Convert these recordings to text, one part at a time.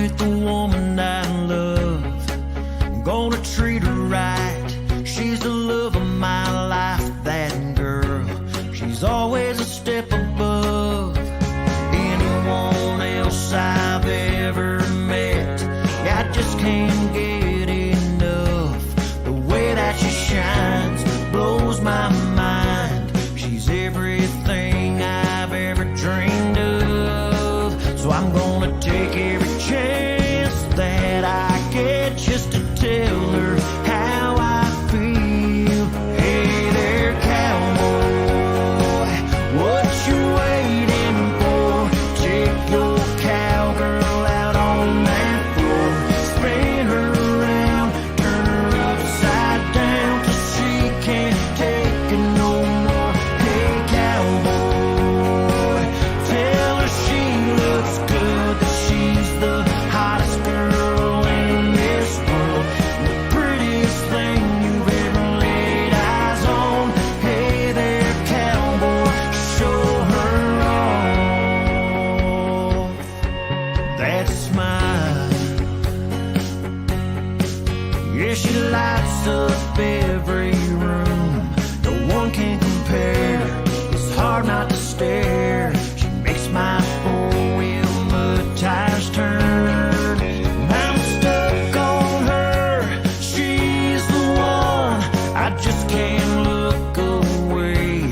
with the woman I love. I'm gonna treat her right. She's the love of my life, that girl. She's always a step above anyone else I've ever met. Yeah, I just can't get enough. The way that she shines blows my mind. She's everything I've ever dreamed of. So I'm gonna take every chance that I get just to tell her how I feel. Hey there, cowboy, what you waiting for? Take your cowgirl out on that floor. Spin her around, turn her upside down till she can't take it no more. Hey cowboy, tell her she looks good, that she's the hottest girl in this world, the prettiest thing you've ever laid eyes on. Hey there, cowboy, show her off. That smile, yeah, she lights up every room. No one can compare. It's hard not to stare. She makes my four-wheel mud tires turn. I'm stuck on her. She's the one. I just can't look away.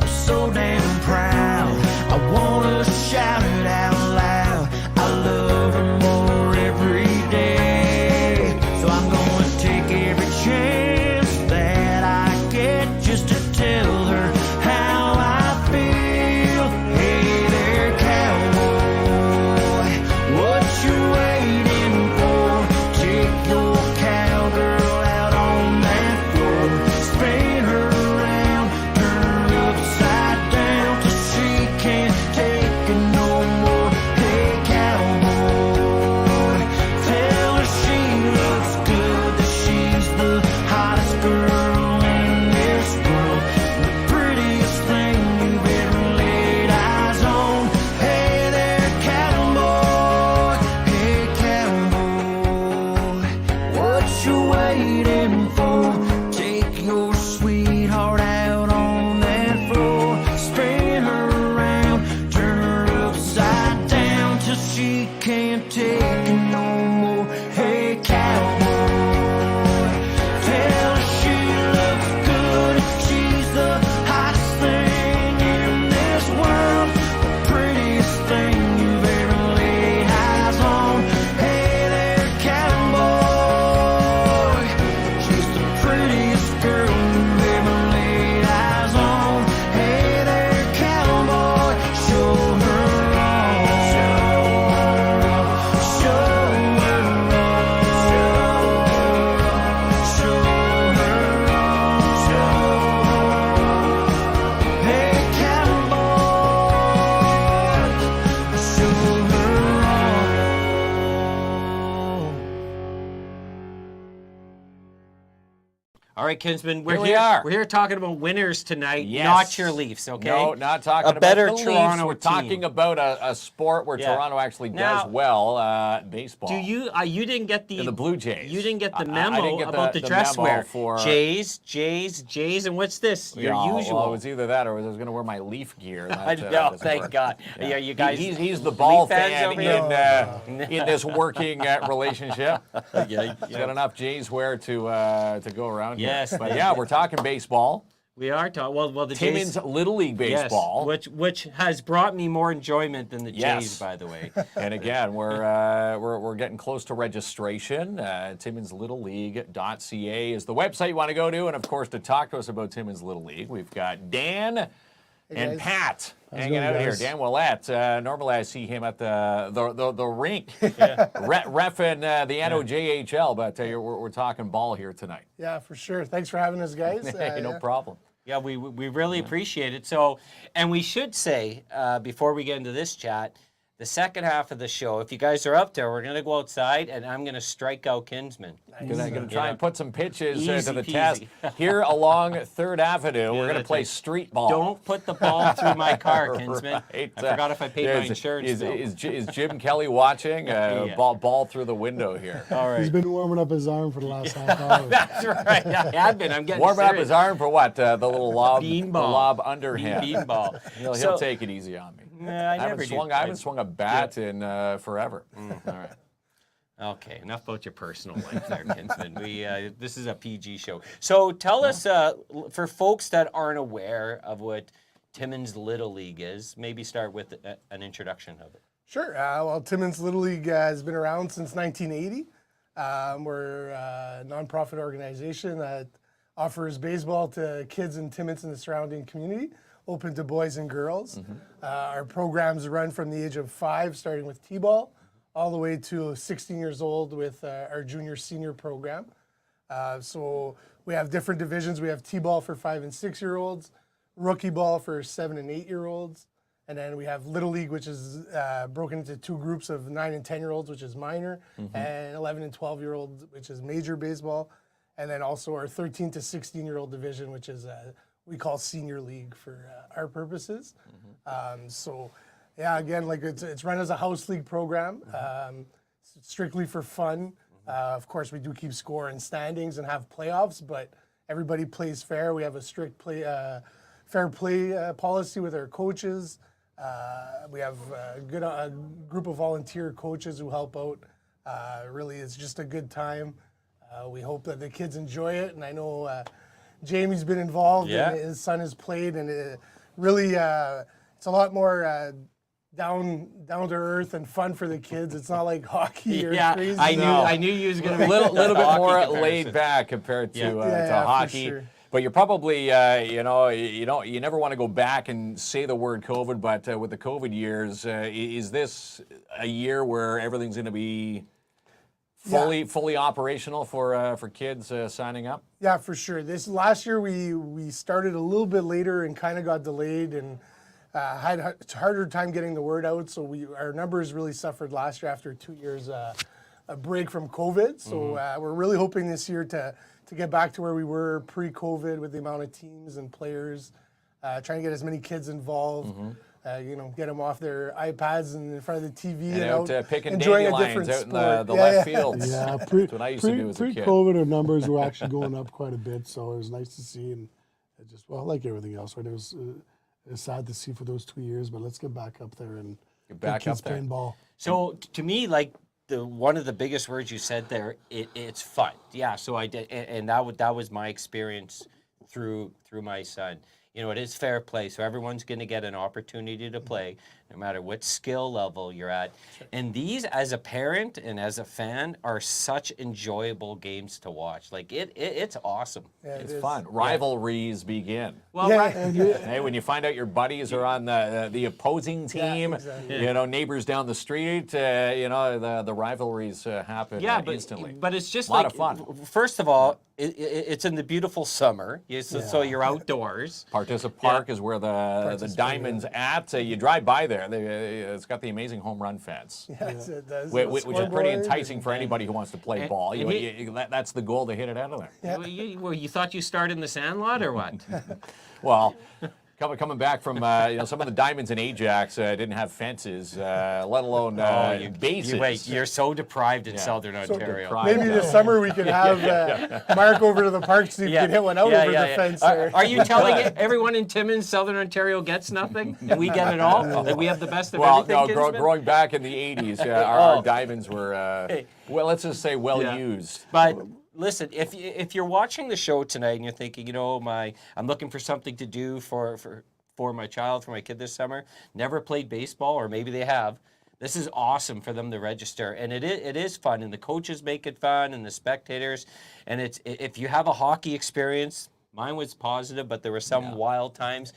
I'm so damn proud. I wanna shout it out loud. I love her more every day. So I'm gonna take every chance that I get just to tell her how I feel. Hey there, cowboy, what you waiting for? Take your cowgirl out on that floor. Spin her around, turn her upside down till she can't take it no more. Hey cowboy, tell her she looks good, that she's the hottest girl in this world, the prettiest thing you've ever laid eyes on. Hey there, cowboy, hey cowboy, what you waiting for? Take your sweetheart out on that floor. Spin her around, turn her upside down till she can't take it no more. Hey cowboy, tell her she looks good, she's the hottest thing in this world, the prettiest thing you've ever laid eyes on. Hey there, cowboy, she's the prettiest girl you've ever laid eyes on. Hey there, cowboy, show her off. Show her off. Show her off. Hey cowboy, show her off. All right, Kinsman, Here we are. We're here talking about winners tonight, Yes. not your Leafs, okay? No, not talking about better the Leafs. Toronto We're team. talking about a sport where Yeah. Toronto actually Now, does well, baseball. Do you you didn't get the And the Blue Jays. You didn't get the I memo didn't get about the dress memo wear. for Jays, and what's this? Your usual. Well, it was either that or I was going to wear my Leaf gear. I know, thank God. Yeah, you guys. He's the ball Leaf fans fan over here? in this working relationship. Yeah, He's got enough Jays wear to go around. Yes. Here. But yeah, we're talking baseball. We are talking. Well, the Timmins Jays. Little League baseball. Yes, which has brought me more enjoyment than the Yes. Jays, by the way. And again, we're getting close to registration. timminslittleleague.ca is the website you want to go to, and of course, to talk to us about Timmins Little League, we've got Dan and Pat hanging out here. Dan Willett. Normally, I see him at the rink, reffing the NOJHL, but we're talking ball here tonight. Yeah, for sure. Thanks for having us, guys. No problem. Yeah, we really appreciate it. So, and we should say before we get into this chat the second half of the show, if you guys are up there, we're going to go outside, and I'm going to strike out Kinsman. I'm going to try and put some pitches to Easy the peasy. test. Here along 3rd Avenue, we're going to play street ball. Don't put the ball through my car, Kinsman. Right. I forgot if I paid my insurance. Is Jim Kelly watching? Ball through the window here. All right. He's been warming up his arm for the last half hour. That's right. I have been. I'm getting Warming up serious. his arm for what? The little lob, Beanball. the lob underhand. Beanball. He'll take it easy on me. Nah, I haven't swung a bat in forever. All right. Okay, enough about your personal life there, Kinsman. This is a PG show. So tell us, for folks that aren't aware of what Timmins Little League is, maybe start with an introduction of it. Sure. Well, Timmins Little League has been around since 1980. We're a nonprofit organization that offers baseball to kids in Timmins and the surrounding community, open to boys and girls. Our programs run from the age of 5, starting with T-ball, all the way to 16 years old with our junior-senior program. So we have different divisions. We have T-ball for 5 and 6-year-olds, rookie ball for 7 and 8-year-olds, and then we have Little League, which is broken into 2 groups of 9 and 10-year-olds, which is minor, and 11 and 12-year-olds, which is major baseball, and then also our 13 to 16-year-old division, which is we call Senior League for our purposes. So, yeah, again, like it's run as a house league program, strictly for fun. Of course, we do keep score and standings and have playoffs, but everybody plays fair. We have a strict fair play policy with our coaches. We have a good group of volunteer coaches who help out. Really, it's just a good time. We hope that the kids enjoy it, and I know Jamie's been involved, and his son has played, and it really, it's a lot more down to earth and fun for the kids. It's not like hockey or crazy. I knew you was going to be little bit more comparison. laid back compared to hockey. Sure. But you're probably, you never want to go back and say the word COVID, but with the COVID years, is this a year where everything's going to be fully operational for kids signing up? Yeah, for sure. This last year we started a little bit later and kind of got delayed and had a harder time getting the word out. So our numbers really suffered last year after 2 years a break from COVID. So we're really hoping this year to get back to where we were pre-COVID with the amount of teams and players, trying to get as many kids involved. Get them off their iPads and in front of the TV and out picking enjoying a dandelions different out sport. in the left field. Yeah, That's what I used to do as a kid. Pre-COVID, our numbers were actually going up quite a bit, so it was nice to see. And it just, like everything else, right? It was sad to see for those 2 years, but let's get back up there and Get back kids up there. playing ball. So to me, like one of the biggest words you said there, it's fun. Yeah. So I did, and that was my experience through my son. It is fair play, so everyone's going to get an opportunity to play, no matter what skill level you're at. Sure. And these, as a parent and as a fan, are such enjoyable games to watch. Like it's awesome. Yeah, It's fun. Rivalries begin. Well, Hey, when you find out your buddies are on the opposing team, exactly. neighbors down the street, the rivalries happen instantly. But it's just a lot of fun. First of all, it's in the beautiful summer, so you're outdoors. Partissa Park is where the Diamond's at. You drive by there. It's got the amazing home run fence, Yes, it does. which is pretty Scoreboard enticing for anybody who wants to play ball. That's the goal, to hit it out of there. You thought you started in the Sandlot or what? Well, coming back from some of the Diamonds in Ajax didn't have fences, let alone bases. You're so deprived in Southern Ontario. deprived. Maybe this summer we could have Mark over to the park so you can hit one out over the fence. Are you telling everyone in Timmins, Southern Ontario gets nothing, and we get it all? That we have the best of everything? No, growing back in the 80s, our Diamonds were, let's just say, used. But listen, if you're watching the show tonight and you're thinking, I'm looking for something to do for my child, for my kid this summer, never played baseball, or maybe they have, this is awesome for them to register. And it is fun, and the coaches make it fun, and the spectators. And if you have a hockey experience, mine was positive, but there were some wild times.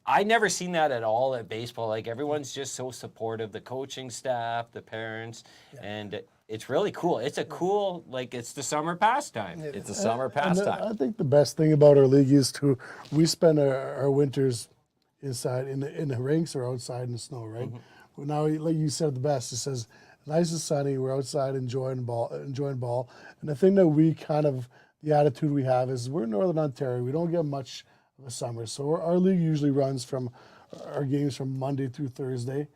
I never seen that at all at baseball. Like, everyone's just so supportive, the coaching staff, the parents, and it's really cool. It's a cool, it's the summer pastime. It's a summer And pastime. I think the best thing about our league is we spend our winters inside in the rinks or outside in the snow, right? Well, now, like you said, the best. It says nice and sunny. We're outside enjoying ball. And the thing that we the attitude we have is we're in Northern Ontario. We don't get much of a summer, so our league usually runs from our games from Monday through Thursday.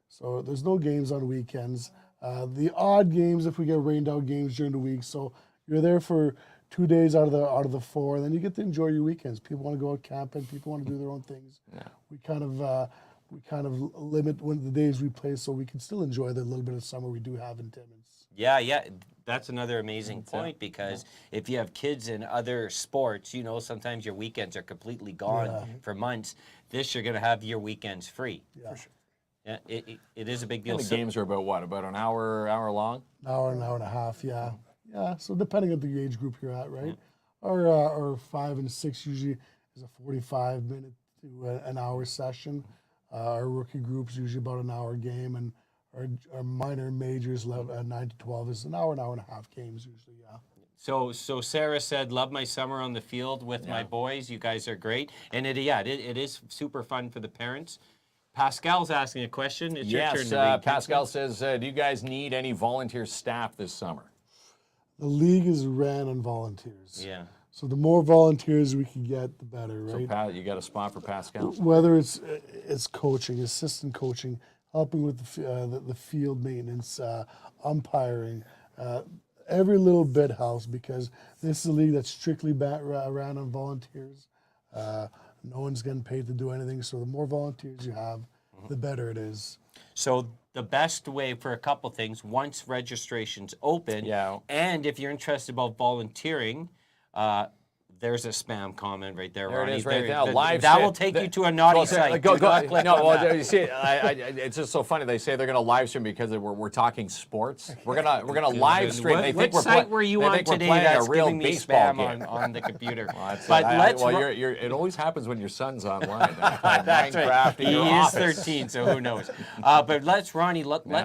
So there's no games on weekends. The odd games if we get rained out games during the week. So you're there for 2 days out of the 4, and then you get to enjoy your weekends. People want to go out camping. People want to do their own things. Yeah. We kind of limit when the days we play, so we can still enjoy the little bit of summer we do have in Timmins. Yeah. That's another amazing point, because if you have kids in other sports, sometimes your weekends are completely gone for months. This, you're going to have your weekends free. Yeah. For sure. Yeah, it is a big deal. And the games are about what? About an hour long? An hour and a half, yeah. Yeah, so depending on the age group you're at, right? Our 5 and 6 usually is a 45-minute to an hour session. Our rookie group's usually about an hour game, and our minor majors 9 to 12 is an hour and a half games usually, yeah. So Sarah said, love my summer on the field with my boys. You guys are great. And it is super fun for the parents. Pascal's asking a question. It's your turn to read. Pascal says, do you guys need any volunteer staff this summer? The league is ran on volunteers. Yeah. So the more volunteers we can get, the better, right? So you got a spot for Pascal? Whether it's coaching, assistant coaching, helping with the field maintenance, umpiring, every little bit helps, because this is a league that's strictly ran on volunteers. No one's getting paid to do anything, so the more volunteers you have, the better it is. So the best way for a couple things, once registration's open, and if you're interested about volunteering, there's a spam comment right there, Ronnie. There it is right now. That will take you to a naughty site. You see, it's just so funny. They say they're going to live stream because we're talking sports. We're gonna live stream. Which site were you on today that's giving me spam on the computer? It always happens when your son's online. That's right. He is 13, so who knows? But let's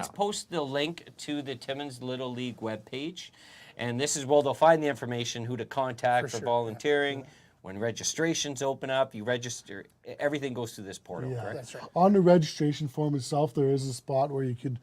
post the link to the Timmins Little League webpage. And this is where they'll find the information, who to contact for volunteering. Yeah. When registrations open up, you register. Everything goes through this portal, correct? That's right. On the registration form itself, there is a spot where you could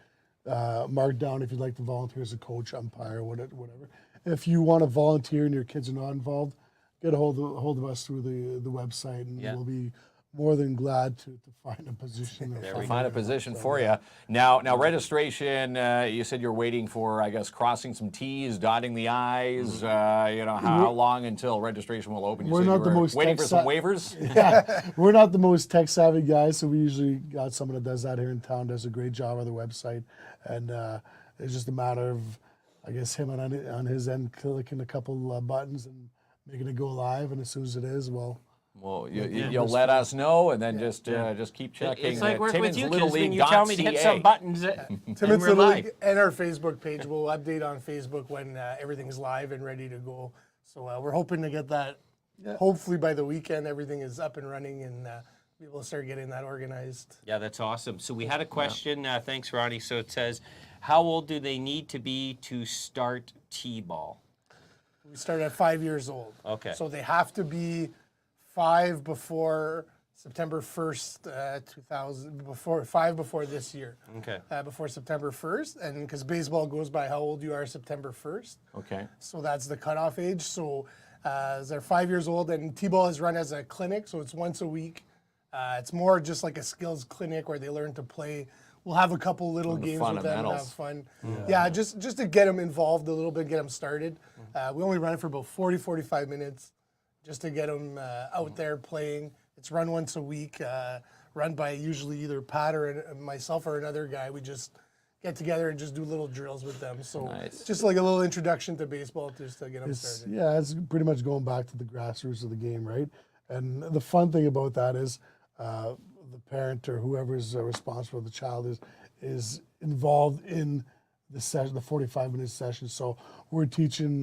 mark down if you'd like to volunteer as a coach, umpire, whatever. If you want to volunteer and your kids are not involved, get a hold of us through the website, and we'll be more than glad to find a position. Find a position for you. Now registration, you said you're waiting for, I guess, crossing some T's, dotting the I's. How long until registration will open? We're not the most waiting for some waivers? We're not the most tech-savvy guys, so we usually got someone that does that here in town, does a great job on the website. And it's just a matter of, I guess, him on his end clicking a couple buttons and making it go live. And as soon as it is, you'll let us know, and then just keep checking. It's like working with you kids when you tell me to hit some buttons. Timmins Little League and our Facebook page. We'll update on Facebook when everything's live and ready to go. So we're hoping to get that. Hopefully by the weekend, everything is up and running, and we will start getting that organized. Yeah, that's awesome. So we had a question. Thanks, Ronnie. So it says, how old do they need to be to start T-ball? We start at 5 years old. Okay. So they have to be 5 before September 1st, 2000, before this year. Okay. Before September 1st, and because baseball goes by how old you are September 1st. Okay. So that's the cutoff age. So they're 5 years old, and T-ball is run as a clinic, so it's once a week. It's more just like a skills clinic where they learn to play. We'll have a couple little games with them and have fun. Yeah, just to get them involved a little bit, get them started. We only run it for about 45 minutes. Just to get them out there playing. It's run once a week, run by usually either Pat or myself or another guy. We just get together and just do little drills with them. So just like a little introduction to baseball just to get them started. Yeah, it's pretty much going back to the grassroots of the game, right? And the fun thing about that is the parent or whoever is responsible for the child is involved in the session, the 45-minute session. So we're teaching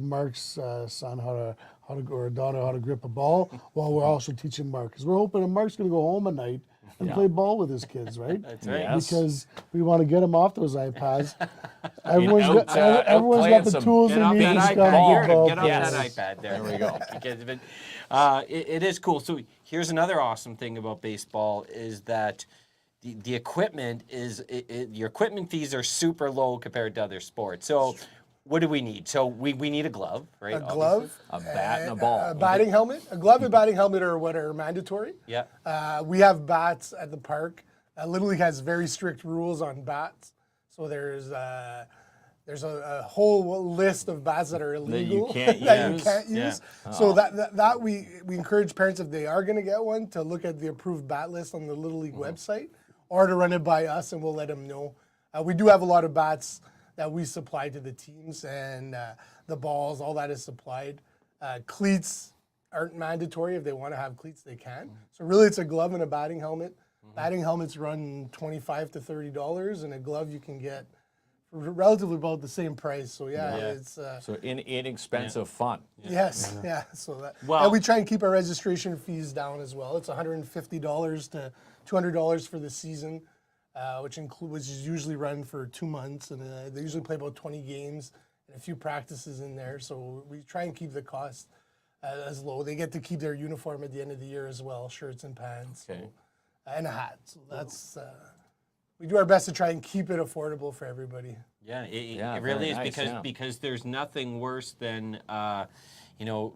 Mark's son or daughter how to grip a ball, while we're also teaching Mark, because we're hoping Mark's going to go home at night and play ball with his kids, right? That's right. Because we want to get him off those iPads. Everyone's got the tools they need to get off ball. that iPad. There we go. It is cool. So here's another awesome thing about baseball is that the equipment is your equipment fees are super low compared to other sports. So what do we need? So we need a glove, right? A glove, A bat and a ball. a batting helmet. A glove and batting helmet are what are mandatory. Yeah. We have bats at the park. Little League has very strict rules on bats. So there's a whole list of bats that are illegal you can't that use. you can't use. So that we encourage parents, if they are going to get one, to look at the approved bat list on the Little League website, or to run it by us, and we'll let them know. We do have a lot of bats that we supply to the teams, and the balls, all that is supplied. Cleats aren't mandatory. If they want to have cleats, they can. So really, it's a glove and a batting helmet. Batting helmets run $25 to $30, and a glove you can get for relatively about the same price. So it's So inexpensive fun. yes, So that, Well- and we try and keep our registration fees down as well. It's $150 to $200 for the season, which is usually run for 2 months, and they usually play about 20 games and a few practices in there. So we try and keep the cost as low. They get to keep their uniform at the end of the year as well, shirts and pants. Okay. So, and a hat. So that's we do our best to try and keep it affordable for everybody. Yeah, it very really is nice, because there's nothing worse than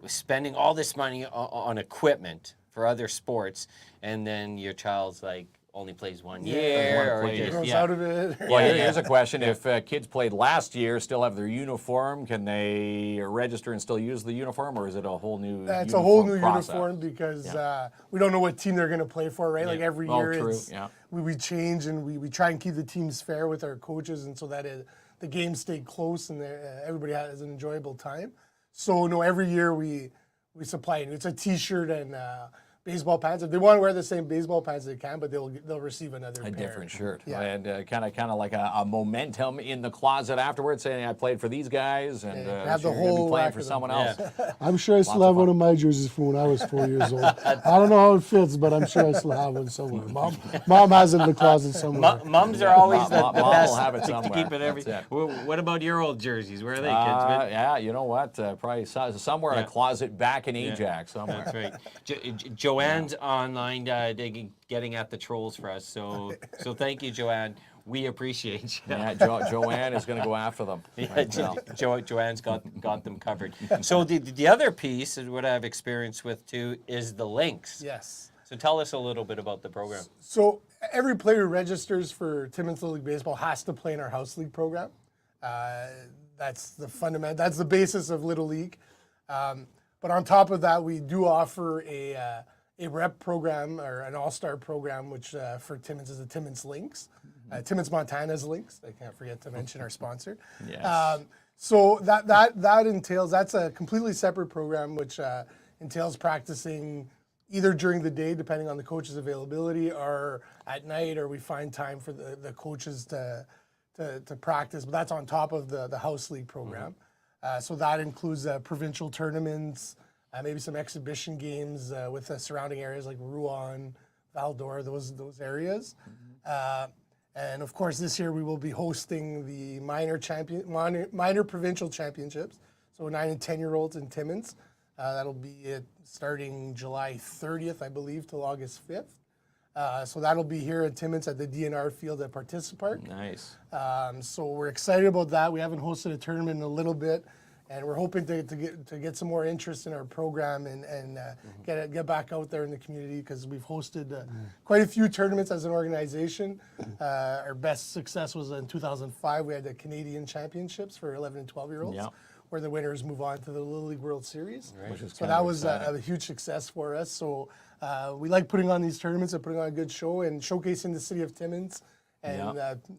spending all this money on equipment for other sports, and then your child's like only plays one year or play just, Grows yeah. out of it. Well, Yeah, here's a question. If kids played last year, still have their uniform, can they register and still use the uniform, or is it a whole new It's a whole new process? uniform because we don't know what team they're going to play for, right? Like every year, true, it's, yeah. we change, and we try and keep the teams fair with our coaches, and so that the games stay close and everybody has an enjoyable time. So no, every year we supply it. It's a T-shirt and baseball pants. If they want to wear the same baseball pants, they can, but they'll receive another A pair. different shirt, Yeah. and kind of like a momentum in the closet afterwards, saying I played for these guys, and have so the you're gonna be whole playing rack for of them. someone else. I'm sure I still of have one fun. of my jerseys from when I was 4 years old. I don't know how it fits, but I'm sure I still have one somewhere. Mom has it in the closet somewhere. Mums are always the Mom will best have it to somewhere. keep it every. That's it. What about your old jerseys? Where are they, kids? Yeah, you know what? Probably somewhere in a closet back in Ajax somewhere. That's right. Joanne's online getting at the trolls for us. So thank you, Joanne. We appreciate you. Yeah, Joanne is going to go after them. right now. Joanne's got them covered. So the other piece is what I've experienced with too is the links. Yes. So tell us a little bit about the program. So every player who registers for Timmins Little League Baseball has to play in our house league program. That's the fundament. That's the basis of Little League. But on top of that, we do offer a rep program or an all-star program, which for Timmins is the Timmins Links. Timmins Montana's Links. I can't forget to mention our sponsor. Yes. So that entails, that's a completely separate program, which entails practicing either during the day, depending on the coach's availability, or at night, or we find time for the coaches to practice. But that's on top of the house league program. So that includes provincial tournaments, maybe some exhibition games with the surrounding areas like Rouen, Val-d'Or, those areas. And of course, this year we will be hosting the minor provincial championships. So 9 and 10-year-olds in Timmins. That'll be starting July 30th, I believe, till August 5th. So that'll be here at Timmins at the DNR field at Partissa Park. Nice. So we're excited about that. We haven't hosted a tournament in a little bit, and we're hoping to get some more interest in our program and get back out there in the community, because we've hosted quite a few tournaments as an organization. Our best success was in 2005. We had the Canadian Championships for 11 and 12-year-olds. Yeah. Where the winners move on to the Little League World Series. Which is So kinda that was exciting. a huge success for us. So we like putting on these tournaments and putting on a good show and showcasing the city of Timmins. And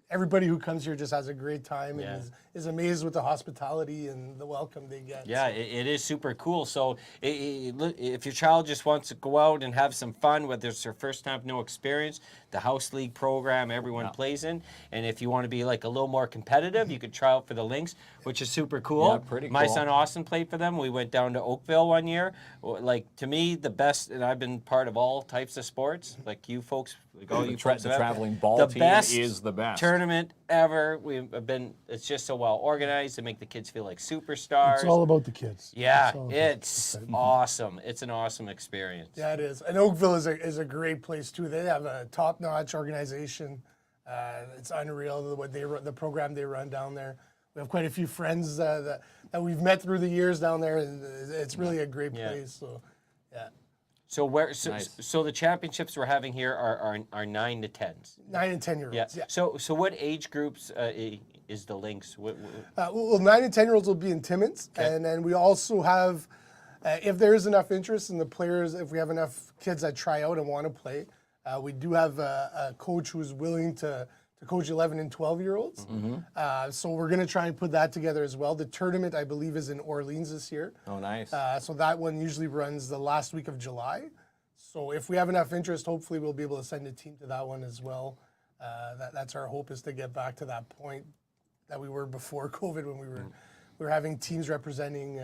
everybody who comes here just has a great time and is amazed with the hospitality and the welcome they get. Yeah, it is super cool. So if your child just wants to go out and have some fun, whether it's their first time, no experience, the house league program everyone plays in. And if you want to be like a little more competitive, you could try out for the Lynx, which is super cool. Yeah, pretty My cool. son Austin played for them. We went down to Oakville one year. Like, to me, the best, and I've been part of all types of sports, like you folks, like all you folks the have. traveling ball The team best is the best tournament ever. It's just so well organized to make the kids feel like superstars. It's all about the kids. Yeah, all about it's awesome. It's an awesome experience. Yeah, it is. And Oakville is a great place too. They have a top-notch organization. It's unreal the program they run down there. We have quite a few friends that we've met through the years down there, and it's really a great place. So, yeah. So Nice. so the championships we're having here are 9 to 10s. 9 and 10-year-olds. Yeah. Yeah. So what age groups is the Lynx? Well, 9 and 10-year-olds will be in Timmins, and then we also have, if there is enough interest in the players, if we have enough kids that try out and want to play, we do have a coach who's willing to coach 11 and 12-year-olds. So we're going to try and put that together as well. The tournament, I believe, is in Orleans this year. Oh, nice. So that one usually runs the last week of July. So if we have enough interest, hopefully we'll be able to send a team to that one as well. That's our hope, is to get back to that point that we were before COVID, when we were having teams representing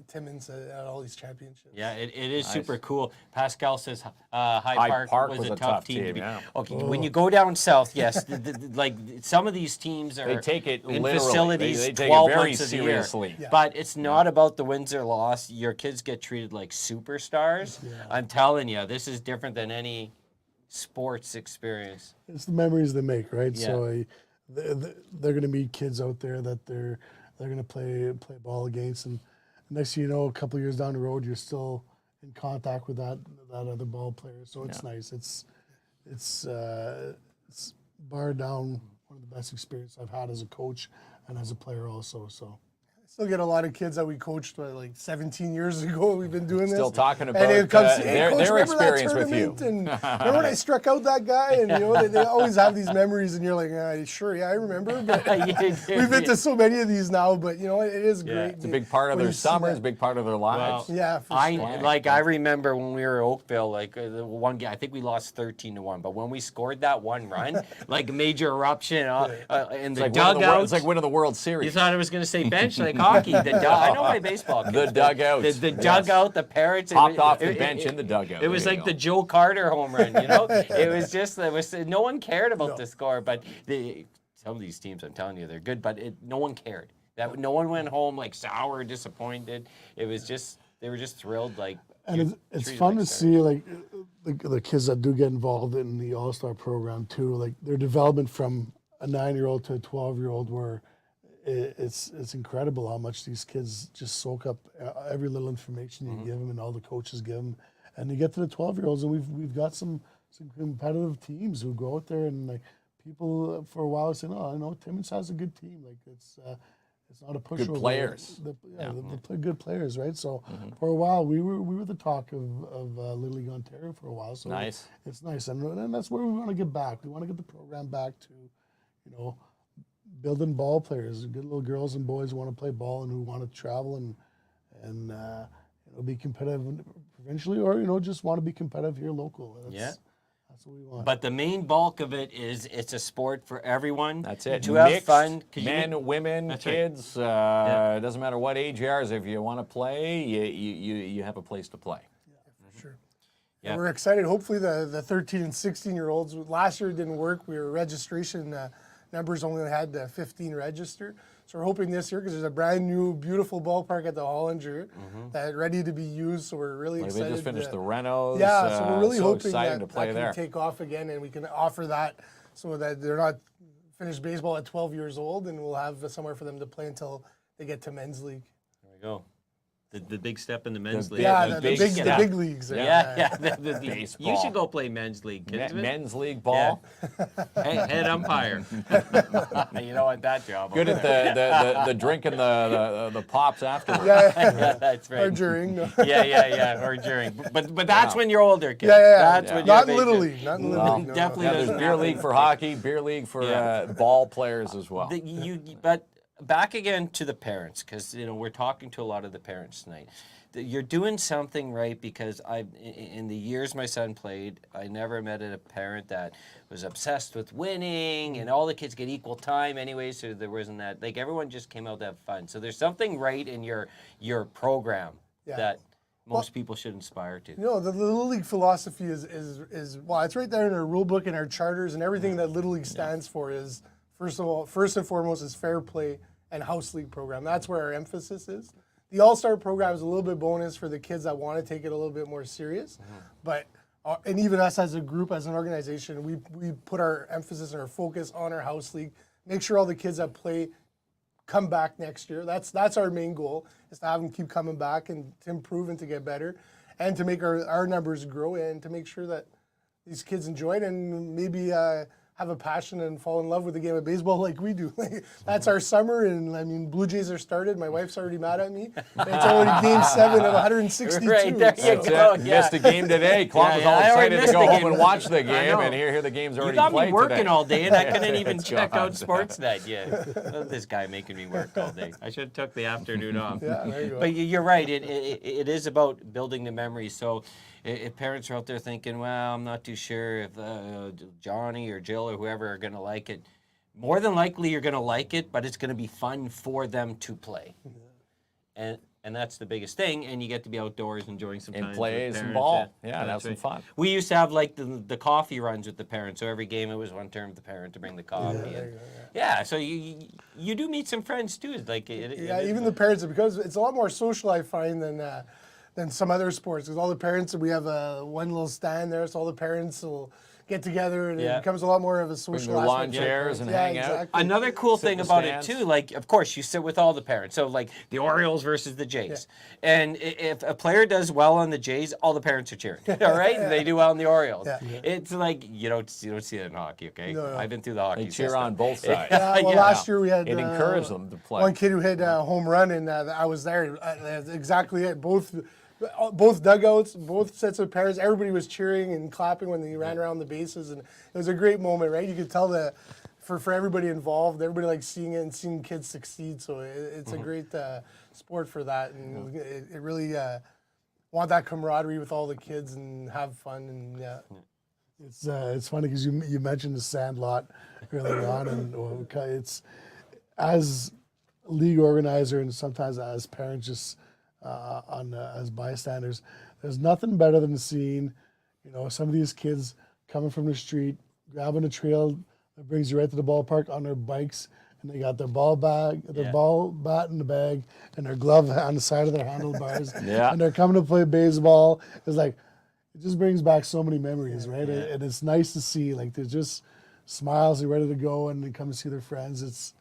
Timmins at all these championships. Yeah, it is super cool. Pascal says High Park was a tough team to beat. yeah. Okay, when you go down south, yes, like some of these teams are They take it in literally. facilities They take it 12 very months of the seriously. year. Yeah. But it's not about the wins or loss. Your kids get treated like superstars. I'm telling you, this is different than any sports experience. It's the memories they make, right? Yeah. So they're going to meet kids out there that they're going to play ball against, and next thing you know, a couple of years down the road, you're still in contact with that other ball player. So it's nice. It's bar down one of the best experiences I've had as a coach and as a player also. So. Still get a lot of kids that we coached like 17 years ago. We've been doing this. Still talking about and it comes, their Coach, remember that experience with you. tournament? And remember when I struck out that guy? And you know, they always have these memories, and you're like, sure, yeah, I remember. But we've been to so many of these now. But you know, it is great. It's a big part of their summer. It's a big part of their lives. Yeah, for sure. I remember when we were at Oakville, like the one game, I think we lost 13-1, but when we scored that one run, like major eruption in the dugout. It's like winning the World Series. You thought I was going to say bench like hockey. I know my baseball. The dugout. The dugout, the Parrots. Popped off the bench in the dugout. It was like the Joe Carter home run, you know? No one cared about the score, but some of these teams, I'm telling you, they're good, but no one cared. No one went home like sour or disappointed. It was just, they were just thrilled. Like, and it's fun to see like the kids that do get involved in the All-Star program too, like their development from a 9-year-old to a 12-year-old, where it's incredible how much these kids just soak up every little information you give them and all the coaches give them. And you get to the 12-year-olds, and we've got some competitive teams who go out there, and like people for a while saying, "Oh, I know Timmins has a good team. Like it's not a pushover." Good players. They play good players, right? So for a while we were the talk of Little League Ontario for a while. So nice. It's nice, and that's where we want to get back. We want to get the program back to, building ball players, good little girls and boys who want to play ball and who want to travel and be competitive provincially, or just want to be competitive here local. That's what we want. But the main bulk of it is it's a sport for everyone. That's it. To Mixed, have fun. Men, women, That's kids. It doesn't matter what age you are. If you want to play, you have a place to play. For sure. Yeah. We're excited. Hopefully the 13 and 16-year-olds, last year it didn't work. Registration numbers only had 15 register. So we're hoping this year, because there's a brand new, beautiful ballpark at the Hollinger that's ready to be used. So we're really excited. They just finished the renos. Yeah, so we're really hoping excited that to play can take off again, and we can offer that so that they're not finished baseball at 12 years old, and we'll have somewhere for them to play until they get to men's league. There we go. The big step in the men's league. Yeah, the the big leagues. Yeah. Baseball. You should go play men's league. Men's league ball. Head umpire. You don't want that job. Good at the drinking the pops afterwards. Yeah, that's right. Or during. No. Yeah, or during. But that's when you're older, kid. Yeah. That's when Not you're in Little of age. League. Not in Little League. No, Definitely Yeah, doesn't there's beer happen. league for hockey, beer league for ball players as well. But back again to the parents, because we're talking to a lot of the parents tonight. You're doing something right, because in the years my son played, I never met a parent that was obsessed with winning, and all the kids get equal time anyway, so there wasn't that. Like, everyone just came out to have fun. So there's something right in your program that most people should aspire to. The Little League philosophy is well, it's right there in our rule book and our charters, and everything that Little League stands for is, first and foremost, is fair play and house league program. That's where our emphasis is. The All-Star program is a little bit bonus for the kids that want to take it a little bit more serious, but and even us as a group, as an organization, we put our emphasis and our focus on our house league. Make sure all the kids that play come back next year. That's our main goal, is to have them keep coming back and to improve and to get better, and to make our numbers grow, and to make sure that these kids enjoy it and maybe have a passion and fall in love with the game of baseball like we do. That's our summer, and I mean, Blue Jays are started. My wife's already mad at me. It's already game 7 of 162. Right, there you go. Yeah. Missed a game today. Klopp was all I already excited to missed go the home game. and watch the I game, know. and here the game's already You got played me working today. all day, and I couldn't even It's check gone. out Sportsnet yet. This guy making me work all day. I should have took the afternoon off. Yeah, there you go. But you're right. It is about building the memories. So if parents are out there thinking, well, I'm not too sure if Johnny or Jill or whoever are going to like it, more than likely you're going to like it, but it's going to be fun for them to play. And that's the biggest thing, and you get to be outdoors enjoying some time. And play with some parents. ball. Yeah, that's have some fun. We used to have like the coffee runs with the parents, so every game it was one turn of the parent to bring the coffee. So you do meet some friends too. Like Even the parents, because it's a lot more social, I find, than some other sports. Because all the parents, we have one little stand there, so all the parents will get together, and it becomes a lot more of a social their lawn aspect. chairs and hang out. Exactly. Another cool Sit thing in the about stands. it too, like of course you sit with all the parents. So like the Orioles versus the Jays, and if a player does well on the Jays, all the parents are cheering. All right, and they do well on the Orioles. Yeah. It's like you don't see that in hockey. Okay, No. I've been through the hockey. They cheer system. on both sides. Last year we had It encouraged them to play. one kid who hit a home run, and I was there. That's exactly it. Both dugouts, both sets of parents, everybody was cheering and clapping when they ran around the bases, and it was a great moment, right? You could tell that for everybody involved, everybody likes seeing it and seeing kids succeed. So it's a great sport for that, and it really want that camaraderie with all the kids and have fun, and It's funny because you mentioned the Sandlot earlier on, and it's as league organizer and sometimes as parents just as bystanders, there's nothing better than seeing, some of these kids coming from the street, grabbing a trail that brings you right to the ballpark on their bikes, and they got their ball bat in the bag, and their glove on the side of their handlebars, and they're coming to play baseball. It's like, it just brings back so many memories, right? And it's nice to see, like, they're just smiles, they're ready to go, and they come to see their friends. It's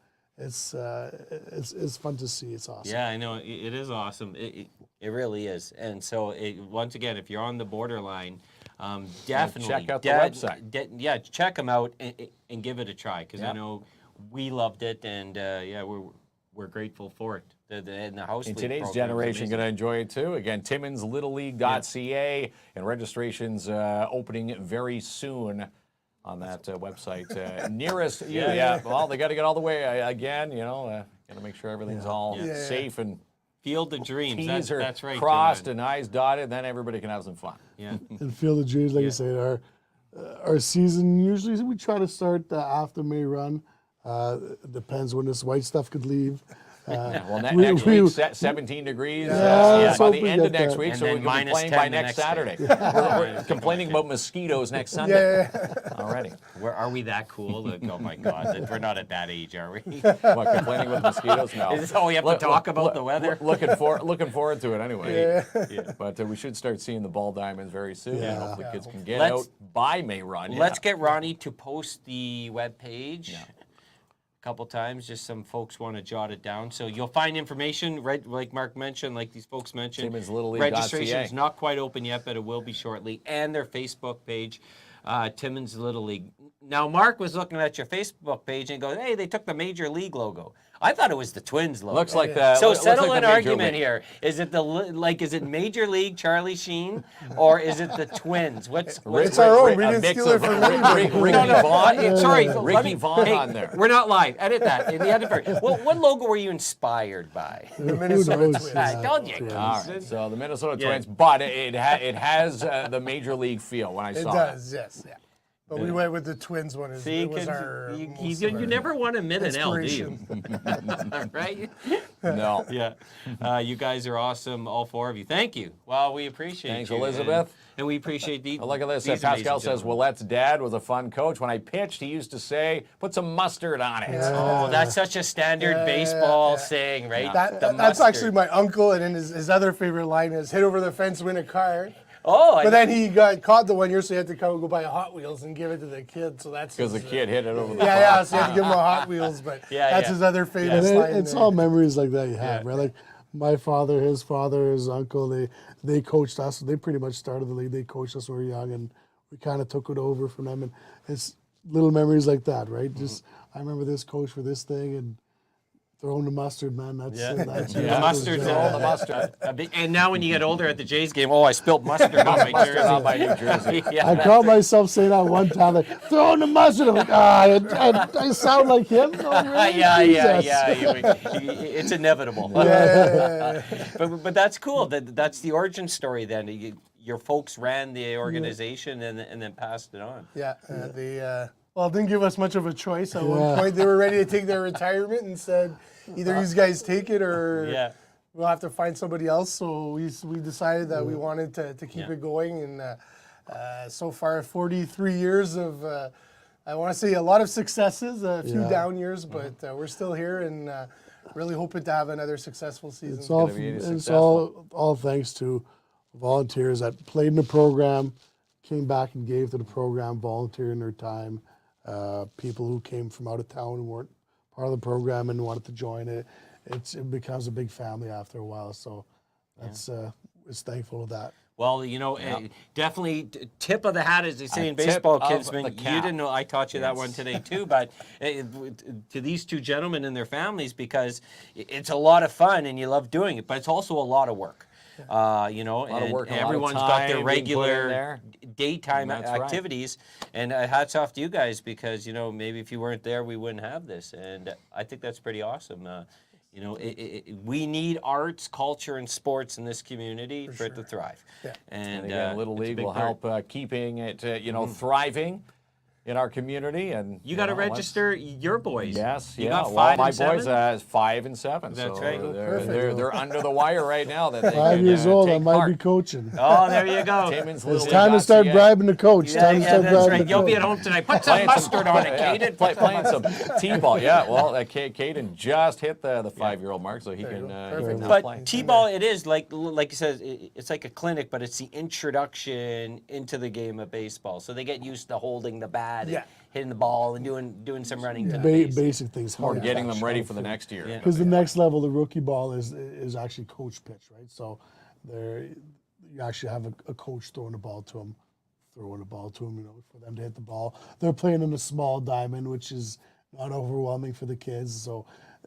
fun to see. It's awesome. Yeah, I know it is awesome. It really is. And so once again, if you're on the borderline, definitely check out the website. Check them out and give it a try, because I know we loved it, and we're grateful for it. The house In league today's program is generation, amazing. going to enjoy it too. Again, timminslittleleague.ca, and registration's opening very soon on that website nearest you. Well, they got to get all the way again. Got to make sure everything's all safe and Field of Dreams. T's are That's right. crossed Joanne. and I's dotted. Then everybody can have some fun. Yeah. And Field of Dreams, like you say, our season usually we try to start after May run. Depends when this white stuff could leave. Well, next week, 17 degrees let's by hope the we end of get next that. week, And so we then can be -10 playing by the next next day. Saturday. We're complaining about mosquitoes next Sunday. Already. Where are we that cool? Like, oh my God, we're not at that age, are we? What, complaining with mosquitoes? No. Is this all we have to talk about the weather? Looking forward to it anyway. But we should start seeing the ball diamonds very soon. And hopefully kids can get out by May run. Let's get Ronnie to post the webpage. Couple times, just some folks want to jot it down. So you'll find information, right? Like Mark mentioned, like these folks mentioned. timminslittleleague.ca. Registration is not quite open yet, but it will be shortly. And their Facebook page, Timmins Little League. Now, Mark was looking at your Facebook page and goes, "Hey, they took the Major League logo." I thought it was the Twins logo. Looks like the. So looks settle like an the Major argument League. here. Is it is it Major League Charlie Sheen, or is it the Twins? What's It's our own. We a didn't mix steal it of from anybody. Ricky Vaughn. Sorry, Ricky Vaughn on there. We're not live. Edit that. In the edit part. What logo were you inspired by? The Minnesota knows? Twins. I told you. All right, so the Minnesota Twins, but it has the Major League feel when I It saw does, yes. Yeah. But we went with the Twins one. See, It was 'cause our you never want to admit an L, do you? inspiration. Right? No. Yeah. You guys are awesome, all four of you. Thank you. Well, we appreciate Thanks, you. Elizabeth. And we appreciate the. Look at this. these Pascal amazing says, gentlemen. Willette's dad was a fun coach. When I pitched, he used to say, put some mustard on it. Oh, that's such a standard baseball saying, right? The That's mustard. actually my uncle, and then his other favorite line is "hit over the fence, win a car." Oh, But then he got caught the one year, so he had to go buy a Hot Wheels and give it to the kid. So that's Because the his, kid hit it over the Yeah, so he had to give him a Hot Wheels, but Yeah, that's yeah. his other And famous line. it's there. all memories like that you have, right? Like my father, his uncle, they coached us. They pretty much started the league. They coached us when we were young, and we kind of took it over from them. And it's little memories like that, right? Just I remember this coach for this thing and throwing the mustard, man. That's The mustard's all the mustard. And now when you get older at the Jays game, I spilled mustard on my Mustard jersey. on my New Jersey. Yeah, I that's caught it. myself saying that one time, like throwing the mustard. I'm like, I sound like him. Oh, really? Jesus. It's inevitable. Yeah. But that's cool. That's the origin story. Then your folks ran the organization and then passed it on. Yeah, they didn't give us much of a choice. At one point, they were ready to take their retirement and said, either you guys take it or Yeah. we'll have to find somebody else. So we decided that we wanted to keep it going. And so far, 43 years of, I want to say a lot of successes, a few down years, but we're still here and really hoping to have another successful season. It's all thanks to volunteers that played in the program, came back and gave to the program, volunteering their time. People who came from out of town and weren't part of the program and wanted to join it. It becomes a big family after a while. So that's it's thankful of that. Well, definitely tip of the hat, as they say in tip baseball, of Kinsman. the You cap. didn't know. I taught you that one today too. But to these two gentlemen and their families, because it's a lot of fun and you love doing it, but it's also a lot of work. A lot of work, a lot of everyone's got their time being put in regular there. daytime That's right. activities. And hats off to you guys because maybe if you weren't there, we wouldn't have this. And I think that's pretty awesome. We need arts, culture, and sports in this community for it to thrive. Yeah. And Again, Little it's a League big will part. help keeping it, thriving in our community. And You got to let's- register your boys. Yes, You yeah. got well, 5 my and 7? boys, 5 and 7. That's so right. They're under the wire right now. That they 5 can, years old, I take might part. be coaching. Oh, there you go. Timmins It's Little time to start League.ca. bribing the coach. Yeah, Time to yeah, start that's bribing right. the You'll be coach. at home tonight. Put some Playing some- mustard on it, Caden. Playing some t-ball. Yeah, well, Caden just hit the 5-year-old mark, so he can now play. But T-ball, it is like you said, it's like a clinic, but it's the introduction into the game of baseball. So they get used to holding the bat, and hitting the ball, and doing some running to the base. Basic things. Or getting them ready for the next year. Yeah. Because the next level, the rookie ball is actually coach pitch, right? So you actually have a coach throwing the ball to them, for them to hit the ball. They're playing in a small diamond, which is not overwhelming for the kids. So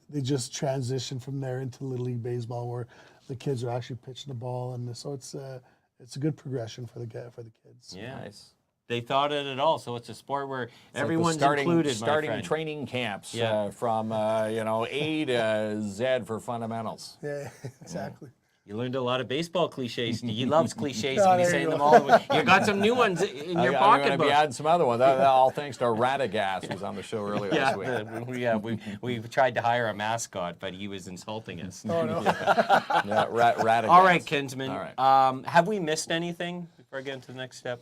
they just transition from there into Little League baseball, where the kids are actually pitching the ball, and so it's a good progression for the kids. Yeah. Nice. They thought of it all, so it's a sport where Like the everyone's included, my starting friend. training camps Yeah. from A to Z for fundamentals. Yeah, exactly. You learned a lot of baseball cliches. He loves cliches Oh, when he's there you saying go. them all. You got some new ones in your I'm going to be pocketbook. adding some other ones. All thanks to Radagast, who's on the show earlier this week. We tried to hire a mascot, but he was insulting us. Oh, no. Yeah, Radagast. All right, Kinsman. All right. Have we missed anything before I get into the next step?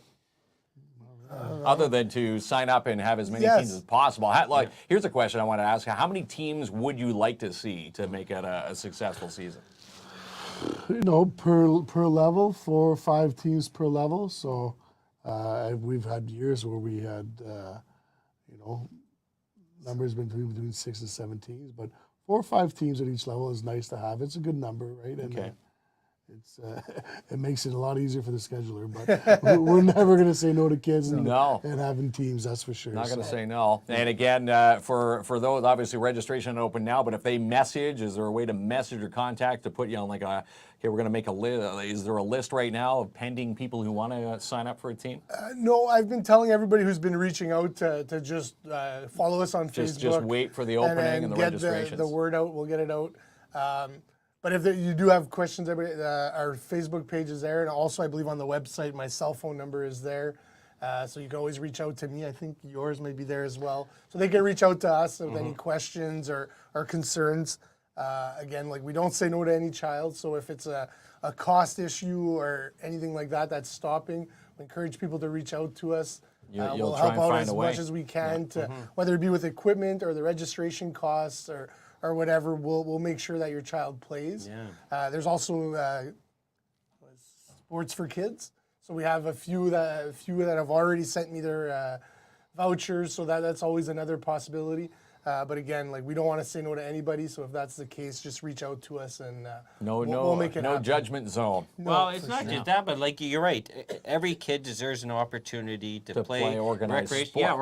Other than to sign up and have as many Yes. teams as possible. Here's a question I want to ask. How many teams would you like to see to make it a successful season? Per level, 4 or 5 teams per level. So we've had years where we had, numbers between 6 and 7 teams, but 4 or 5 teams at each level is nice to have. It's a good number, right? And, Okay. it makes it a lot easier for the scheduler, but we're never going to say no to kids and having teams, that's for sure. Not going to say no. And again, for those, obviously registration open now, but if they message, is there a way to message or contact to put you on okay, we're going to make a list. Is there a list right now of pending people who want to sign up for a team? No, I've been telling everybody who's been reaching out to just follow us on Facebook. Just wait for the opening and the get registrations. the word out. We'll get it out. But if you do have questions, everybody, our Facebook page is there, and also I believe on the website my cell phone number is there. So you can always reach out to me. I think yours may be there as well. So they can reach out to us with any questions or concerns. Again, like we don't say no to any child. So if it's a cost issue or anything like that that's stopping, we encourage people to reach out to us. You'll we'll try help and out find as a way. much as we can to whether it be with equipment or the registration costs or whatever. We'll make sure that your child plays. Yeah. There's also sports for kids. So we have a few that have already sent me their vouchers. So that's always another possibility. But again, like we don't want to say no to anybody. So if that's the case, just reach out to us and we'll make it happen. judgment zone. Well, it's not just that, but like you're right. Every kid deserves an opportunity to play organized sport. Yeah,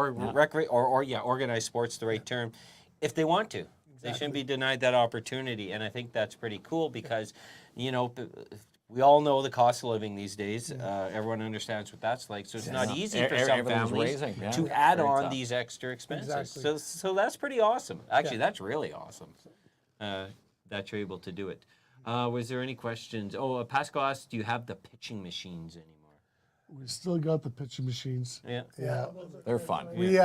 organized sports, the right term, if they want to. They shouldn't be denied that opportunity, and I think that's pretty cool because, we all know the cost of living these days. Everyone understands what that's like, so it's not easy for some families to add on these extra expenses. Exactly. So that's pretty awesome. Actually, that's really awesome that you're able to do it. Was there any questions? Oh, Pascal asked, do you have the pitching machines anymore? We still got the pitching machines. Yeah. Yeah. They're fun. We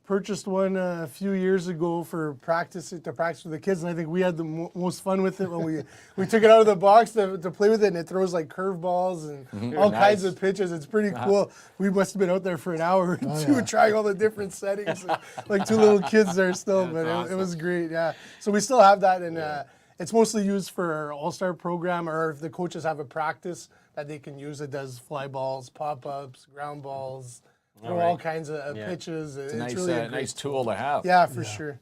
purchased one a few years ago to practice with the kids, and I think we had the most fun with it when we took it out of the box to play with it, and it throws like curveballs and all kinds of pitches. It's pretty cool. We must have been out there for an hour or two trying all the different settings, like two little kids there still, but it was great. Yeah, so we still have that, and it's mostly used for our all-star program, or if the coaches have a practice that they can use. It does fly balls, pop-ups, ground balls, all kinds of pitches. It's really a nice tool to have. Yeah, for sure.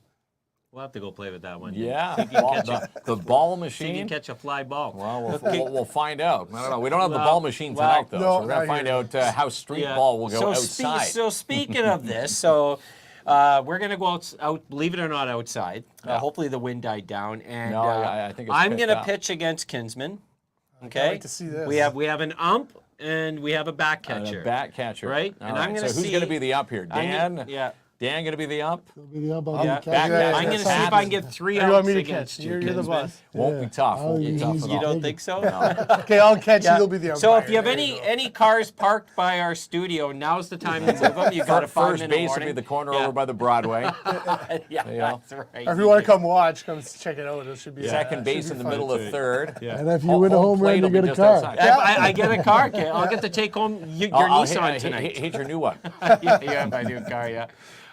We'll have to go play with that one. Yeah, the ball See if you machine. can catch a fly ball. Well, we'll find out. I don't know. We don't have the ball machine tonight, though. So we're going to find out how street ball will go outside. So speaking of this, we're going to go out, believe it or not, outside. Hopefully the wind died down. And I think it's I'm going to picked up. pitch against Kinsman. Okay. I'd like to see this. We have an ump and we have a back catcher. A back catcher. Right? All And right. I'm going to So who's going to be the ump here? Dan? Dan going to be the ump? It'll be the ump. Yeah. Back I'm going to see if I can get 3 You want umps me to against catch? you. You're the Kinsman. boss. Won't be tough. Won't be tough at You all. don't think so? Okay, I'll catch you. You'll be the umpire. So if you have There you go. any cars parked by our studio, now's the time to move them. You've got a 5-minute First base will warning. be the corner over by the Broadway. Yeah, know. that's right. Or if you want to come watch, come check it out. It should be Second base in the middle of third. And if you win a home run, you get a car. I get a car. Okay, I'll get to take home your Nissan tonight. Hit your new one. Yeah, my new car. Yeah.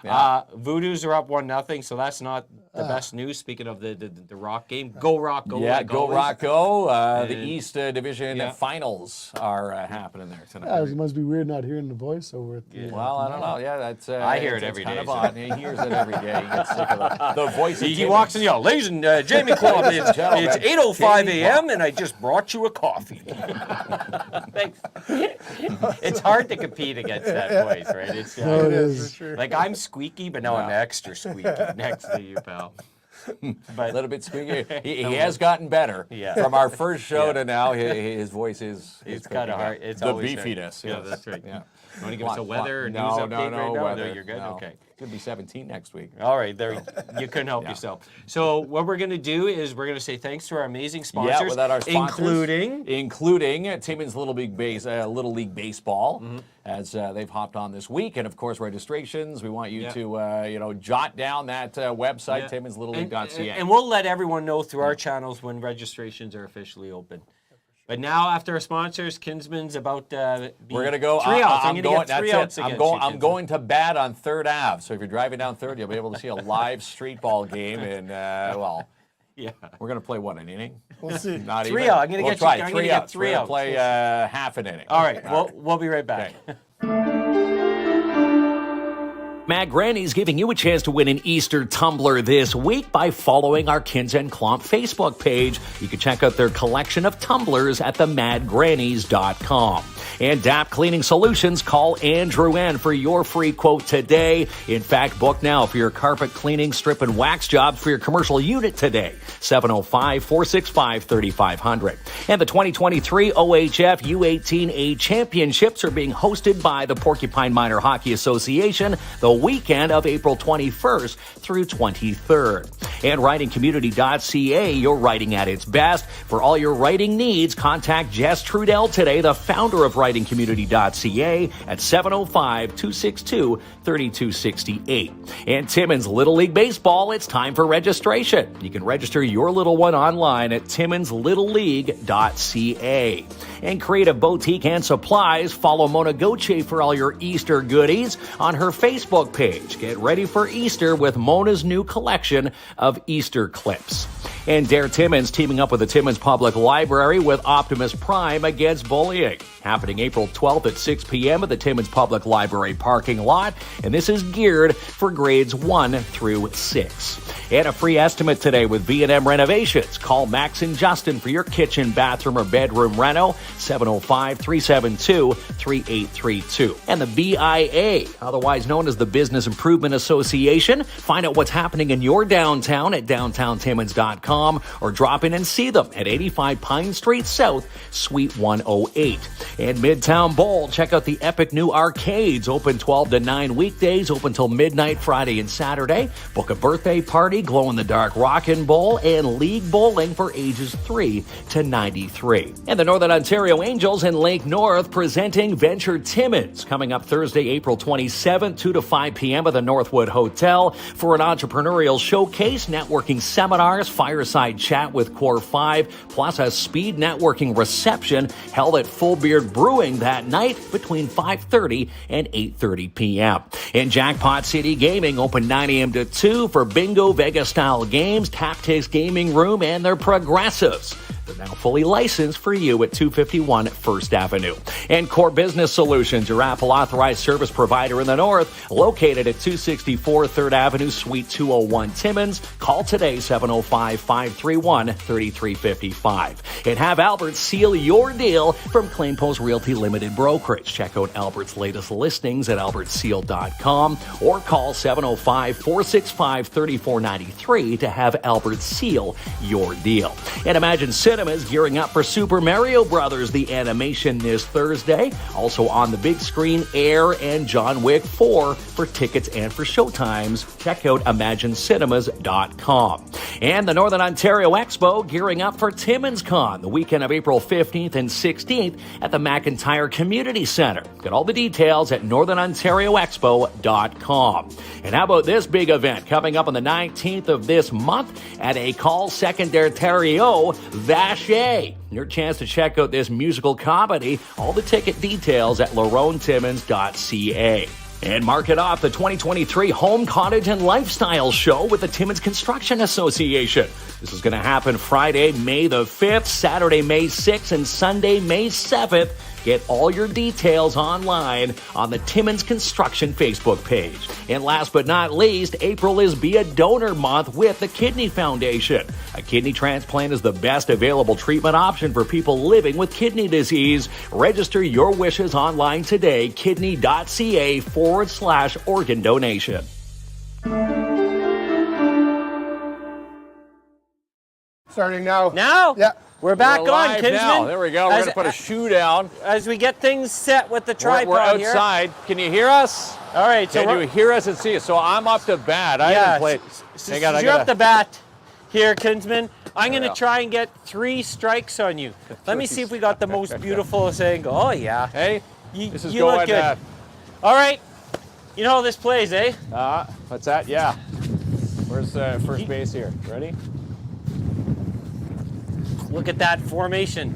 Voodoos are up 1-0, so that's not the best news. Speaking of the Rock game, go Rock, go! Yeah, like go always. Rock, go! The East Division finals are happening there tonight. Yeah, it must be weird not hearing the voice over at the. Well, I don't know. Yeah, that's. I hear it's it every kind day, of so. odd. He hears it every day. He gets sick of the voice. He walks in, ladies and Jamie Klomp, it's 8:05 a.m. and I just brought you a coffee. Thanks. It's hard to compete against that voice, right? It's No, it For is. sure. like I'm squeaky, but now I'm extra squeaky next to you, pal. A But little bit squeaky. He has gotten better from our first show to now. His voice is. it's kind of hard. It's the always beefiness. Hard. Yeah, yes. that's right. Yeah. You want to give us a weather or news No, update no, right now? weather. No, you're good? No. Okay. Could be 17 next week. All right, there you couldn't help yourself. So what we're going to do is we're going to say thanks to our amazing sponsors, Yeah, without our sponsors, including Timmins Little League Baseball, as they've hopped on this week, and of course registrations. We want you to jot down that website, timminslittleleague.ca. and we'll let everyone know through our channels when registrations are officially open. But now, after our sponsors, Kinsman's about We're gonna go. 3 outs. I'm going. Get 3 That's outs it. I'm against going. you, I'm going to bat on Third Ave. So if you're driving down Third, you'll be able to see a live street ball game. And Yeah. we're gonna play what, an inning? We'll see. Not 3 even. out. I'm gonna We'll get try you. I'm 3 gonna get outs. 3 We're gonna outs. play half an inning. All right. We'll be right back. Matt Granny's giving you a chance to win an Easter tumbler this week by following our KINZ and KLOMP Facebook page. You can check out their collection of tumblers at themadgrannies.com. And DAP Cleaning Solutions, call Andrew N for your free quote today. In fact, book now for your carpet cleaning, strip, and wax jobs for your commercial unit today. 705-465-3500. And the 2023 OHF U18A Championships are being hosted by the Porcupine Minor Hockey Association. The weekend of April 21st through 23rd. And writingcommunity.ca, your writing at its best. For all your writing needs, contact Jess Trudell today, the founder of writingcommunity.ca, at 705-262-3268. And Timmins Little League Baseball, it's time for registration. You can register your little one online at timminslittleleague.ca. And Creative Boutique and Supplies, follow Mona Goche for all your Easter goodies on her Facebook page. Get ready for Easter with Mona's new collection of Easter clips. And Dare Timmins teaming up with the Timmins Public Library with Optimus Prime against bullying. Happening April 12th at 6 p.m. at the Timmins Public Library parking lot. And this is geared for grades 1 through 6. And a free estimate today with V&M Renovations. Call Max and Justin for your kitchen, bathroom, or bedroom reno. 705-372-3832. And the BIA, otherwise known as the Business Improvement Association. Find out what's happening in your downtown at downtowntimmins.com or drop in and see them at 85 Pine Street South, Suite 108. And Midtown Bowl, check out the epic new arcades, open 12 to 9 weekdays, open till midnight Friday and Saturday. Book a birthday party, glow-in-the-dark Rockin' Bowl, and league bowling for ages 3 to 93. And the Northern Ontario Angels in Lake North presenting Venture Timmins, coming up Thursday, April 27th, 2 to 5 p.m. at the Northwood Hotel for an entrepreneurial showcase, networking seminars, fireside chat with Core 5, plus a speed networking reception held at Full Beard Brewing that night between 5:30 and 8:30 p.m. In Jackpot City Gaming, open 9 a.m. to 2 for bingo, Vegas-style games, Tactics Gaming Room, and their progressives. They're now fully licensed for you at 251 First Avenue. And Core Business Solutions, your Apple authorized service provider in the North, located at 264 3rd Avenue, Suite 201 Timmins. Call today, 705-531-3355. And have Albert seal your deal from Claim Post Realty Limited Brokerage. Check out Albert's latest listings at albertseal.com or call 705-465-3493 to have Albert seal your deal. And Imagine Cinema's gearing up for Super Mario Brothers, the animation, this Thursday. Also on the big screen, Air and John Wick 4 for tickets and for showtimes. Check out imaginecinemas.com. And the Northern Ontario Expo gearing up for Timmins Con the weekend of April 15th and 16th at the McIntyre Community Center. Get all the details at northernontarioexpo.com. And how about this big event coming up on the 19th of this month at a call Secondario Vache. Your chance to check out this musical comedy. All the ticket details at laronetimmins.ca. And mark it off, the 2023 Home, Cottage, and Lifestyle Show with the Timmins Construction Association. This is going to happen Friday, May the 5th, Saturday, May 6th, and Sunday, May 7th. Get all your details online on the Timmins Construction Facebook page. And last but not least, April is Be a Donor Month with the Kidney Foundation. A kidney transplant is the best available treatment option for people living with kidney disease. Register your wishes online today, kidney.ca/organ donation. Starting now. Now? Yeah. We're back We're on, live Kinsman. now. There we go. We're going to put a shoe down. As we get things set with the tripod We're outside. Can you hear us? here. All right. Can you hear us and see us? So I'm up to bat. I haven't played. Hang on, You're up the bat here, Kinsman. I'm going to Yeah. try and get 3 strikes on you. Let me see if we got the most beautiful angle. Oh, yeah. Hey, You, this is you going. look good. All right. You know how this plays, eh? What's that? Yeah. Where's first base here? Ready? Look at that formation.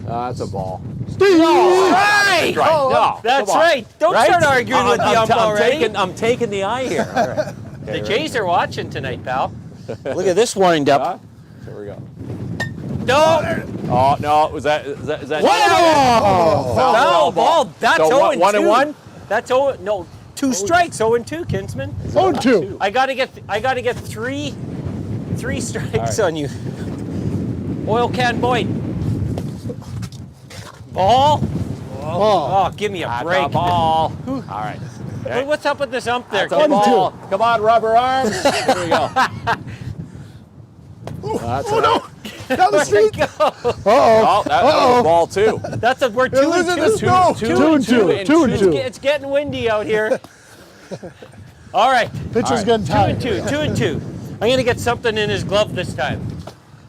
That's a ball. Right. No, That's come on. right. Don't start arguing with the ump already. I'm taking the eye here. All right. The Jays are watching tonight, pal. Look at this wind up. There we go. No. Oh no! Was that? Wow. Foul ball. That's So 0 and 2. 1 and 1? That's 0. No, 2 strikes. 0 and 2, Kinsman. 0-2. I gotta get 3 strikes on you. Oil can Boyd. Ball. Oh, give me a That's break. a ball. All right. Hey, what's up with this ump there? That's a ball. Come on, rubber arms. Here we go. Oh no! Down the street. Oh, that was a ball too. We're 2 and 2. Two and two. It's getting windy out here. All right. Pitcher's getting tired. 2 and 2. I'm going to get something in his glove this time.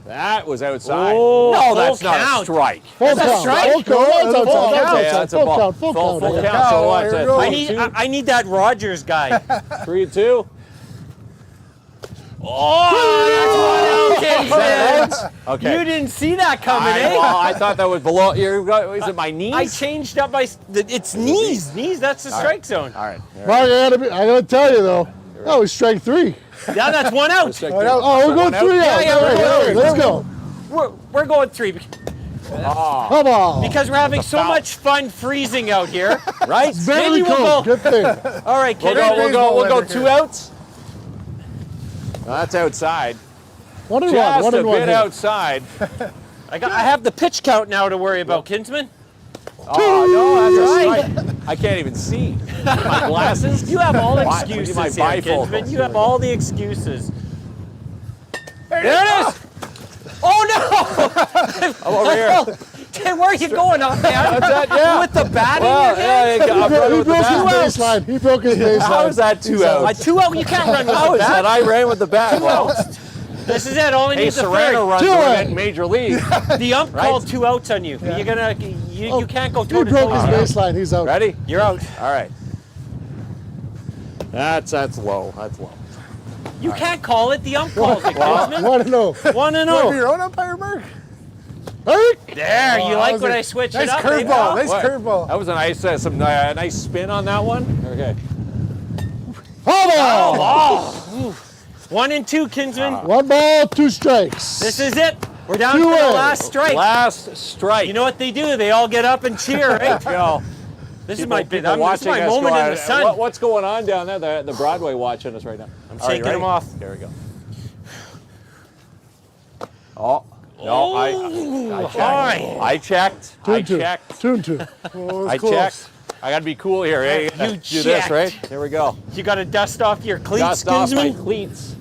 That was outside. Oh, no, full that's not a count. strike. Full That's a count. strike. Full count. That's a That's ball. outside. Yeah, that's a Full ball. count. Full count. Full Yeah. count. So Here we go. what's I need that Rogers guy. 3-2. Oh, that's one out, Kinsman. Okay. You didn't see that coming, eh? Well, I thought that was below. Is it my knees? I changed up my. It's knees. Knees. That's the strike zone. All right. Mark, I gotta tell you though. That was strike 3. Yeah, that's one out. Oh, we're going 3 out. Yeah, All right, we're all right, going let's go. We're going 3 Come on. because we're having so much fun freezing out here. Right? Very maybe we'll cool. go- Good thing. All right, We'll Kinsman. go 2 outs. No, that's outside. 1 and Just 1. 1 a and 1. bit here. outside. I have the pitch count now to worry about, Kinsman. Oh, no, that's a strike. I can't even see. My glasses? You have all Why- excuses my here, bifocals. Kinsman. You have all the excuses. There it is. Oh no! I'm over here. Hey, where are you going off, man? That's it, yeah. With the bat Well, in your hand? yeah, I'm running He with the broke his bat. baseline. He broke his baseline. How is that 2 outs? 2 out. You can't run with How the is that? bat. I ran with the bat. Well, This is it. Only hey, needs a Serrano third. runs 2 with outs. it in Major League. The ump Right. called 2 outs on you. You're gonna. You can't go toe He to broke his toe. baseline. He's out. Ready? You're out. All right. That's low. That's low. You can't call it. The ump calls it, Kinsman. 1 and 0. 1 and Oh, 0. your own umpire, Mark. There. You like when I switch Nice it up? curveball. eh? Nice What? curveball. That was a nice, nice spin on that one. Okay. Hold on. 1 and 2, Kinsman. 1 ball, 2 strikes. This is it. We're down to 2 the away. last strike. Last strike. You know what they do? They all get up and cheer, right? You know, This is people- my people this is my us moment go in out. the sun. What's going on down there? The Broadway watching us right now. I'm shaking them off. There we go. Oh. No, I checked. All right. I checked. 2 I and 2. checked. 2 and 2. I checked. I got to be cool here. Hey, You do this, checked. right? Here we go. You got to dust off your cleats, Dust off my Kinsman. cleats.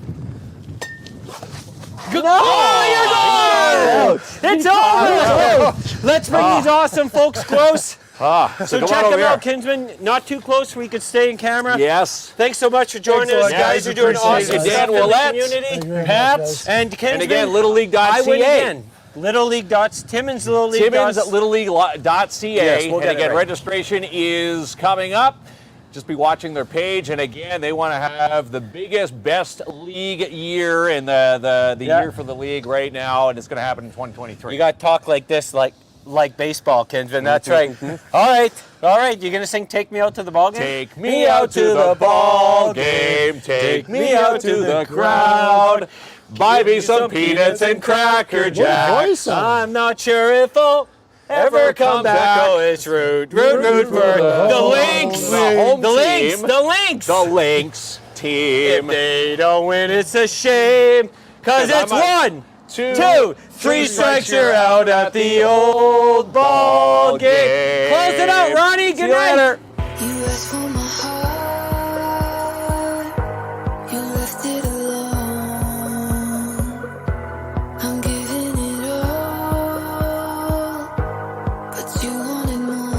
Oh, you're gone! It's over! Let's bring these awesome folks close. So come check on them over out, here. Kinsman. Not too close so we could stay in camera. Yes. Thanks so much for joining Thanks a us, lot, guys. guys. You're doing Appreciate awesome it. stuff Dan in the Willett. community. Pats. And Kinsman, And again, littleleague.ca. I win again. Little League dots, Timmins Little League Timmins dots. at littleleague.ca. Yes, we'll and get it again, right. registration is coming up. Just be watching their page. And again, they want to have the biggest, best league year in the year for the league right now. And it's going to happen in 2023. You got to talk like this, like baseball, Kinsman. That's right. All right. You're gonna sing "Take Me Out to the Ball Game." Take me out to the ball game. Take me out to the crowd. Buy me some peanuts and Cracker Jacks. I'm not sure if I'll ever come back. Oh, it's root for the Lynx. The home The Lynx. team. The Lynx. The Lynx If team. they don't win, it's a shame. Cause it's I'm 1, 2, 3 strikes, you're out at the old ball game. Close it out, Ronnie. Good night. Later. You asked for my heart, you left it alone. I'm giving it all, but you wanted more.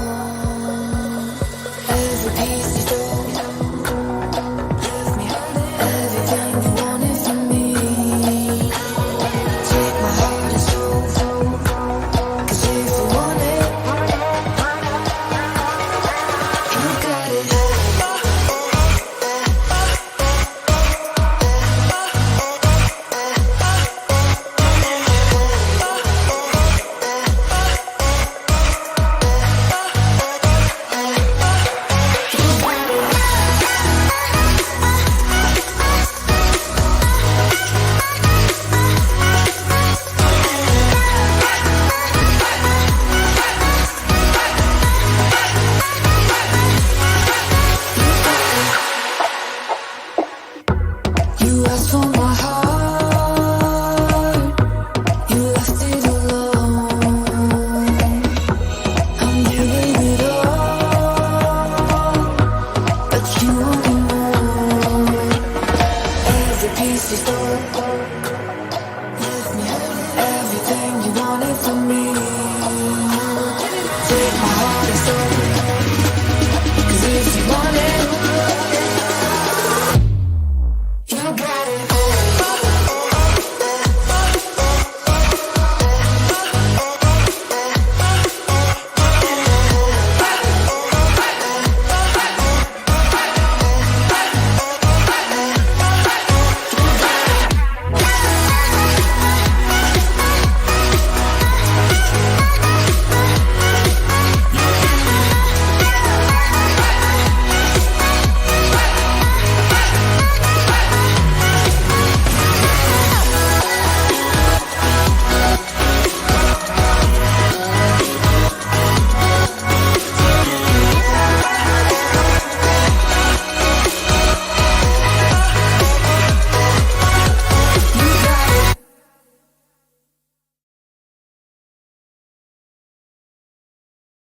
Every piece you stole left me hurting. Everything you wanted from me. Take my heart and soul, 'cause if you want it, you got it. You asked for my heart, you left it alone. I'm giving it all, but you wanted more. Every piece you stole.